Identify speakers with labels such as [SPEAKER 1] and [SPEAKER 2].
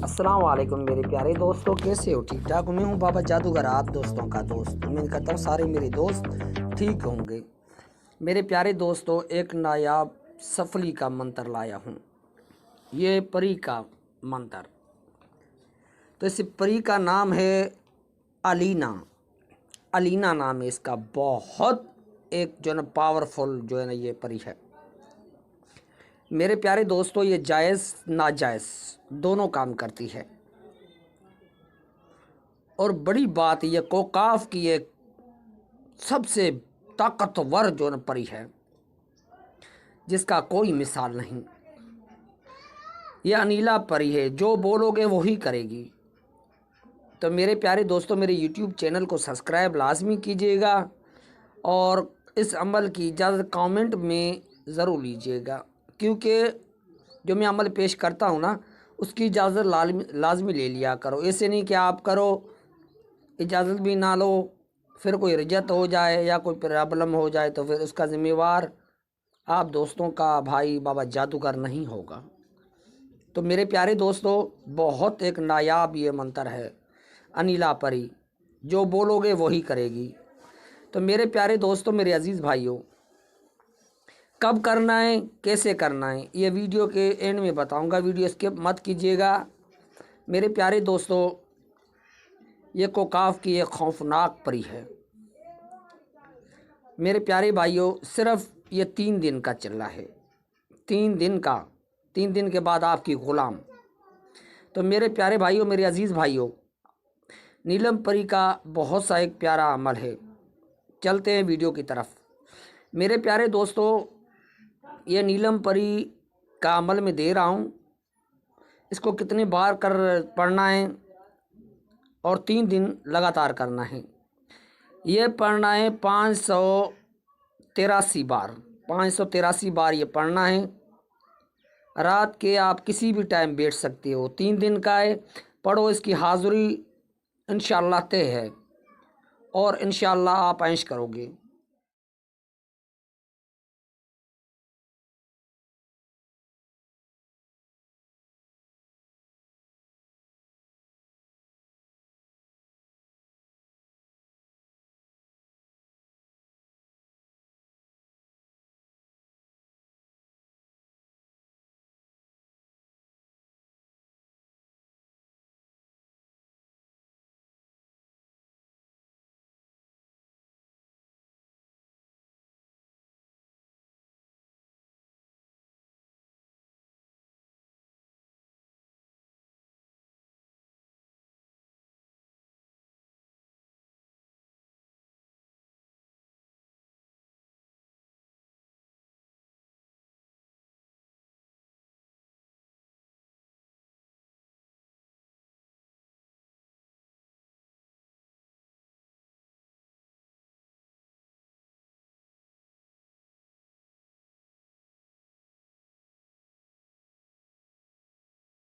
[SPEAKER 1] अस्सलाम वालेकुम मेरे प्यारे दोस्तों, कैसे हो? ठीक ठाक? मैं हूँ बाबा जादूगर, आप दोस्तों का दोस्त। उम्मीद करता हूँ सारे मेरे दोस्त ठीक होंगे। मेरे प्यारे दोस्तों, एक नायाब सफली का मंत्र लाया हूँ। ये परी का मंत्र। तो इस परी का नाम है अलीना। अलीना नाम है इसका। बहुत एक जो है ना पावरफुल जो है ना ये परी है। मेरे प्यारे दोस्तों, ये जायज़ नाजायज़ दोनों काम करती है। और बड़ी बात, ये कोकाफ की एक सबसे ताकतवर जो न परी है, जिसका कोई मिसाल नहीं। ये अनीला परी है, जो बोलोगे वही करेगी। तो मेरे प्यारे दोस्तों, मेरे YouTube चैनल को सब्सक्राइब लाजमी कीजिएगा और इस अमल की इजाज़त कमेंट में ज़रूर लीजिएगा, क्योंकि जो मैं अमल पेश करता हूँ ना, उसकी इजाज़त लाजमी ले लिया करो। ऐसे नहीं कि आप करो, इजाज़त भी ना लो, फिर कोई रिजत हो जाए या कोई प्रॉब्लम हो जाए तो फिर उसका ज़िम्मेवार आप दोस्तों का भाई बाबा जादूगर नहीं होगा। तो मेरे प्यारे दोस्तों, बहुत एक नायाब ये मंत्र है, अनीला परी, जो बोलोगे वही करेगी। तो मेरे प्यारे दोस्तों, मेरे अजीज़ भाइयों, कब करना है, कैसे करना है, ये वीडियो के एंड में बताऊंगा। वीडियो स्किप मत कीजिएगा। मेरे प्यारे दोस्तों, ये कोकाफ की एक खौफनाक परी है। मेरे प्यारे भाइयों, सिर्फ ये 3 दिन का चल रहा है। 3 दिन का, 3 दिन के बाद आपकी ग़ुलाम। तो मेरे प्यारे भाइयों, मेरे अजीज़ भाइयों, नीलम परी का बहुत सा एक प्यारा अमल है। चलते हैं वीडियो की तरफ। मेरे प्यारे दोस्तों, ये नीलम परी का अमल मैं दे रहा हूँ। इसको कितने बार कर पढ़ना है और 3 दिन लगातार करना है। ये पढ़ना है 583 बार। 583 बार ये पढ़ना है। रात के आप किसी भी टाइम बैठ सकते हो। 3 दिन का है। पढ़ो, इसकी हाज़िरी इंशाअल्लाह तय है और इंशाअल्लाह आप ऐश करोगे।